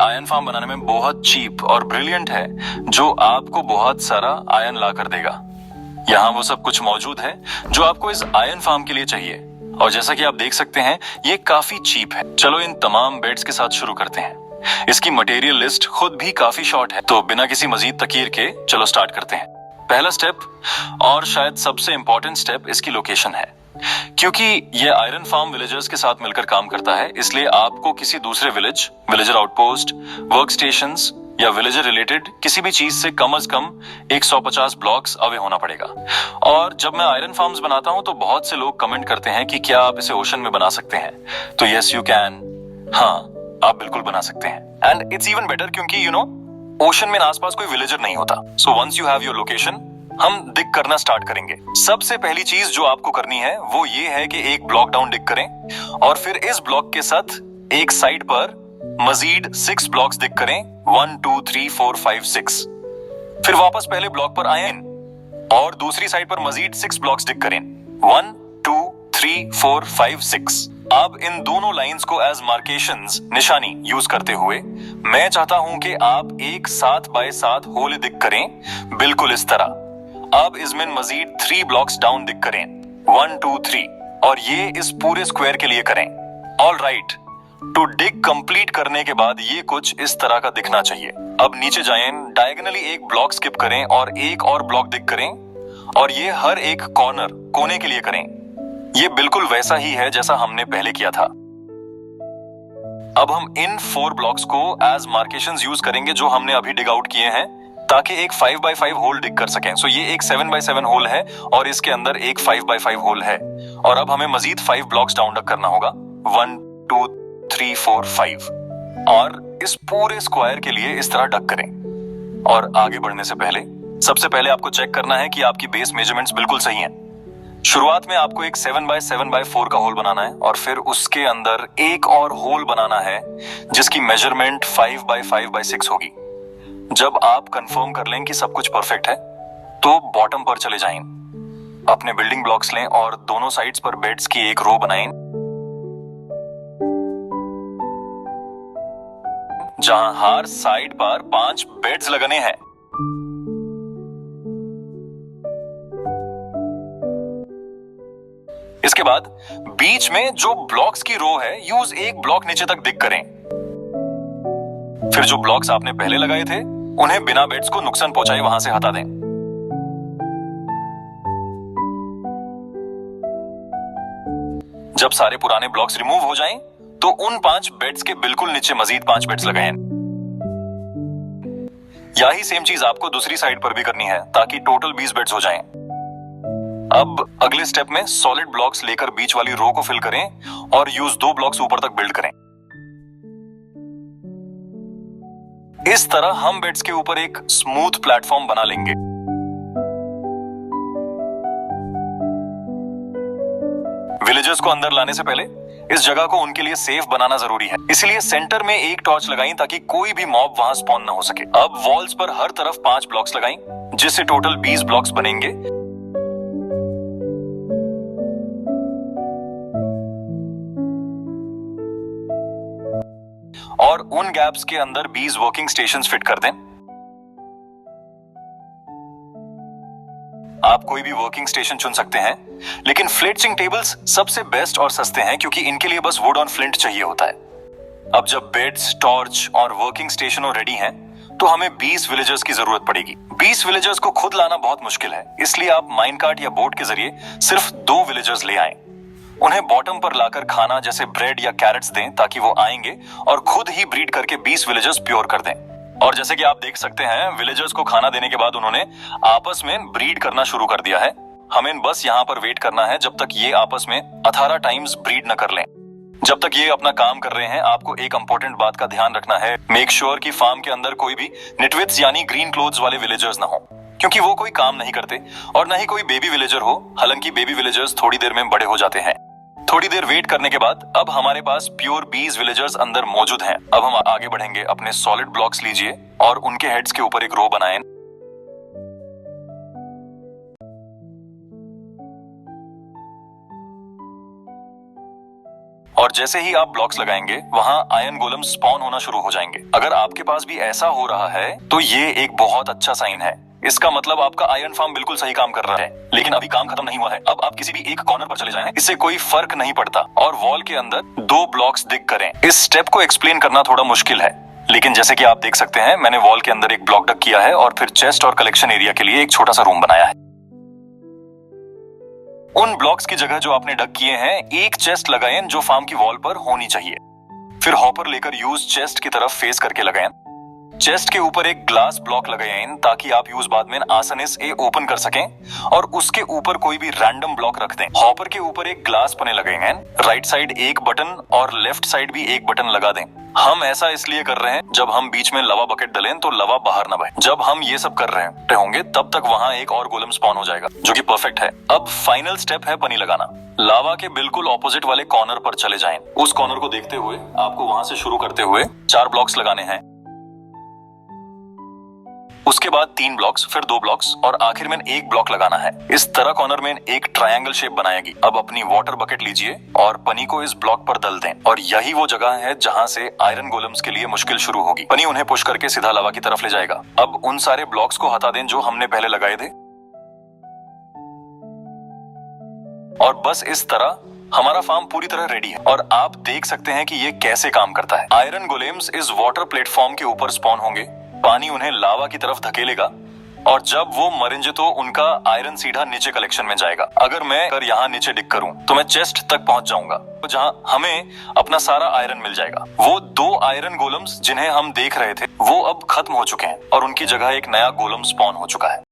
Ion farm बनाने में बहुत चीप और ब्रिलियंट है, जो आपको बहुत सारा आयन ला कर देगा। यहाँ वो सब कुछ मौजूद है जो आपको इस आयन फार्म के लिए चाहिए, और जैसा कि आप देख सकते हैं ये काफी चीप है। चलो इन तमाम बेड्स के साथ शुरू करते हैं। इसकी मटेरियल लिस्ट खुद भी काफी शॉर्ट है, तो बिना किसी मजीद तकीर के चलो स्टार्ट करते हैं। पहला स्टेप, और शायद सबसे इंपॉर्टेंट स्टेप, इसकी लोकेशन है। क्योंकि ये आयरन फार्म विलेजर्स के साथ मिलकर काम करता है, इसलिए आपको किसी दूसरे विलेजर आउटपोस्ट, वर्क स्टेशंस या विलेजर रिलेटेड किसी भी चीज से कम 150 ब्लॉक्स अवे होना पड़ेगा। और जब मैं आयरन फार्म्स बनाता हूं तो बहुत से लोग कमेंट करते हैं कि क्या आप इसे ओशन में बना सकते हैं, तो यस यू कैन, हाँ आप बिल्कुल बना सकते हैं। एंड इट्स इवन बेटर क्योंकि ओशन में आसपास कोई विलेजर नहीं होता। So once you have your location, हम डिग करना स्टार्ट करेंगे। सबसे पहली चीज जो आपको करनी है वो ये है कि एक ब्लॉक डाउन डिग करें, और फिर इस ब्लॉक के साथ एक साइड पर मजीद 6 ब्लॉक्स डिग करें, 1 2 3 4 5 6। फिर वापस पहले ब्लॉक पर आए और दूसरी साइड पर मजीद 6 ब्लॉक्स डिग करें, 1 2 3 4 5 6। अब इन दोनों लाइंस को एज मार्केशंस, निशानी यूज करते हुए मैं चाहता हूं कि आप एक 7 बाय 7 होल डिग करें, बिल्कुल इस तरह। अब इसमें मजीद 3 ब्लॉक्स डाउन डिग करें, 1 2 3, और ये इस पूरे स्क्वायर के लिए करें। All right, to dig complete करने के बाद ये कुछ इस तरह का दिखना चाहिए। अब नीचे जाएं, डायगोनली एक ब्लॉक स्किप करें और एक और ब्लॉक डिग करें, और ये हर एक कोने के लिए करें। ये बिल्कुल वैसा ही है जैसा हमने पहले किया था। अब हम इन 4 ब्लॉक्स को एज मार्केशंस यूज करेंगे जो हमने अभी डिग आउट किए हैं, ताकि एक 5 बाय 5 होल डिग कर सकें। सो ये एक 7 बाय 7 होल है और इसके अंदर एक 5 बाय 5 होल है। और अब हमें मजीद 5 ब्लॉक्स डाउन डिग करना होगा, 1 2 3 4 5, और इस पूरे स्क्वायर के लिए इस तरह डग करें। और आगे बढ़ने से पहले सबसे पहले आपको चेक करना है कि आपकी बेस मेजरमेंट्स बिल्कुल सही हैं। शुरुआत में आपको एक 7 बाय 7 बाय 4 का होल बनाना है, और फिर उसके अंदर एक और होल बनाना है जिसकी मेजरमेंट 5 बाय 5 बाय 6 होगी। जब आप कंफर्म कर लें कि सब कुछ परफेक्ट है, तो बॉटम पर चले जाएं, अपने बिल्डिंग ब्लॉक्स लें और दोनों साइड्स पर बेड्स की एक रो बनाएं, जहां हर साइड पर 5 बेड्स लगाने हैं। इसके बाद बीच में जो ब्लॉक्स की रो है, यूज एक ब्लॉक नीचे तक डिग करें। फिर जो ब्लॉक्स आपने पहले लगाए थे उन्हें बिना बेड्स को नुकसान पहुंचाए वहां से हटा दें। जब सारे पुराने ब्लॉक्स रिमूव हो जाएं, तो उन 5 बेड्स के बिल्कुल नीचे मजीद 5 बेड्स लगाएं। यही सेम चीज आपको दूसरी साइड पर भी करनी है, ताकि टोटल 20 बेड्स हो जाएं। अब अगले स्टेप में सॉलिड ब्लॉक्स लेकर बीच वाली रो को फिल करें और यूज 2 ब्लॉक्स ऊपर तक बिल्ड करें। इस तरह हम बेड्स के ऊपर एक स्मूथ प्लेटफॉर्म बना लेंगे। विलेजर्स को अंदर लाने से पहले इस जगह को उनके लिए सेफ बनाना जरूरी है, इसलिए सेंटर में एक टॉर्च लगाएं ताकि कोई भी मॉब वहां स्पॉन ना हो सके। अब वॉल्स पर हर तरफ 5 ब्लॉक्स लगाएं, जिससे टोटल 20 ब्लॉक्स बनेंगे। और उन गैप्स के अंदर 20 वर्किंग स्टेशंस फिट कर दें। आप कोई भी वर्किंग स्टेशन चुन सकते हैं, लेकिन फ्लेटचिंग टेबल्स सबसे बेस्ट और सस्ते हैं, क्योंकि इनके लिए बस वुड ऑन फ्लिंट चाहिए होता है। अब जब बेड्स, टॉर्च और वर्किंग स्टेशनों रेडी हैं, तो हमें 20 विलेजर्स की जरूरत पड़ेगी। 20 विलेजर्स को खुद लाना बहुत मुश्किल है, इसलिए आप माइनकार्ट या बोट के जरिए सिर्फ 2 विलेजर्स ले आएं। उन्हें बॉटम पर लाकर खाना जैसे ब्रेड या कैरेट्स दें, ताकि वो आएंगे और खुद ही ब्रीड करके 20 विलेजर्स प्योर कर दें। और जैसे कि आप देख सकते हैं, विलेजर्स को खाना देने के बाद उन्होंने आपस में ब्रीड करना शुरू कर दिया है। हमें बस यहाँ पर वेट करना है जब तक ये आपस में 18 टाइम्स ब्रीड न कर लें। जब तक ये अपना काम कर रहे हैं, आपको एक इंपॉर्टेंट बात का ध्यान रखना है। मेक श्योर कि फार्म के अंदर कोई भी निटविट्स यानी ग्रीन क्लोथ्स वाले विलेजर्स ना हो, क्योंकि वो कोई काम नहीं करते, और न ही कोई बेबी विलेजर हो। हालांकि बेबी विलेजर्स थोड़ी देर में बड़े हो जाते हैं। थोड़ी देर वेट करने के बाद अब हमारे पास प्योर 20 विलेजर्स अंदर मौजूद हैं। अब हम आगे बढ़ेंगे। अपने सॉलिड ब्लॉक्स लीजिए और उनके हेड्स के ऊपर एक रो बनाएं। और जैसे ही आप ब्लॉक्स लगाएंगे वहां आयरन गोलम स्पॉन होना शुरू हो जाएंगे। अगर आपके पास भी ऐसा हो रहा है तो ये एक बहुत अच्छा साइन है। इसका मतलब आपका आयरन फार्म बिल्कुल सही काम कर रहा है। लेकिन अभी काम खत्म नहीं हुआ है। अब आप किसी भी एक कॉर्नर पर चले जाएं, इससे कोई फर्क नहीं पड़ता और वॉल के अंदर 2 ब्लॉक्स दिग करें। इस स्टेप को एक्सप्लेन करना थोड़ा मुश्किल है, लेकिन जैसे कि आप देख सकते हैं मैंने वॉल के अंदर एक ब्लॉक डग किया है और फिर चेस्ट और कलेक्शन एरिया के लिए एक छोटा सा रूम बनाया है। उन ब्लॉक्स की जगह जो आपने डग किए हैं एक चेस्ट लगाएं जो फार्म की वॉल पर होनी चाहिए। फिर हॉपर लेकर यूज चेस्ट की तरफ फेस करके लगाएं। चेस्ट के ऊपर एक ग्लास ब्लॉक लगाएं ताकि आप यूज बाद में आसानी से ओपन कर सकें और उसके ऊपर कोई भी रैंडम ब्लॉक रख दें। हॉपर के ऊपर एक ग्लास पने लगाएंगे। राइट साइड एक बटन और लेफ्ट साइड भी एक बटन लगा दें। हम ऐसा इसलिए कर रहे हैं जब हम बीच में लवा बकेट डलें तो लवा बाहर ना बहे। जब हम ये सब कर रहे होंगे तब तक वहां एक और गोलम स्पॉन हो जाएगा जो कि परफेक्ट है। अब फाइनल स्टेप है पनी लगाना। लावा के बिल्कुल ऑपोजिट वाले कॉर्नर पर चले जाएं। उस कॉर्नर को देखते हुए आपको वहां से शुरू करते हुए 4 ब्लॉक्स लगाने हैं, उसके बाद 3 ब्लॉक्स, फिर 2 ब्लॉक्स और आखिर में एक ब्लॉक लगाना है। इस तरह कॉर्नर में एक ट्रायंगल शेप बनाएगी। अब अपनी वाटर बकेट लीजिए और पनी को इस ब्लॉक पर डल दें और यही वो जगह है जहां से आयरन गोलम्स के लिए मुश्किल शुरू होगी। पनी उन्हें पुश करके सीधा लावा की तरफ ले जाएगा। अब उन सारे ब्लॉक्स को हटा दें जो हमने पहले लगाए थे और बस इस तरह हमारा फार्म पूरी तरह रेडी है। और आप देख सकते हैं कि ये कैसे काम करता है। आयरन गोलेम्स इस वाटर प्लेटफॉर्म के ऊपर स्पॉन होंगे, पानी उन्हें लावा की तरफ धकेलेगा और जब वो मरेंगे तो उनका आयरन सीधा नीचे कलेक्शन में जाएगा। अगर मैं यहाँ नीचे डिग करूं तो मैं चेस्ट तक पहुंच जाऊंगा जहां हमें अपना सारा आयरन मिल जाएगा। वो 2 आयरन गोलम्स जिन्हें हम देख रहे थे वो अब खत्म हो चुके हैं और उनकी जगह एक नया गोलम स्पॉन हो चुका है।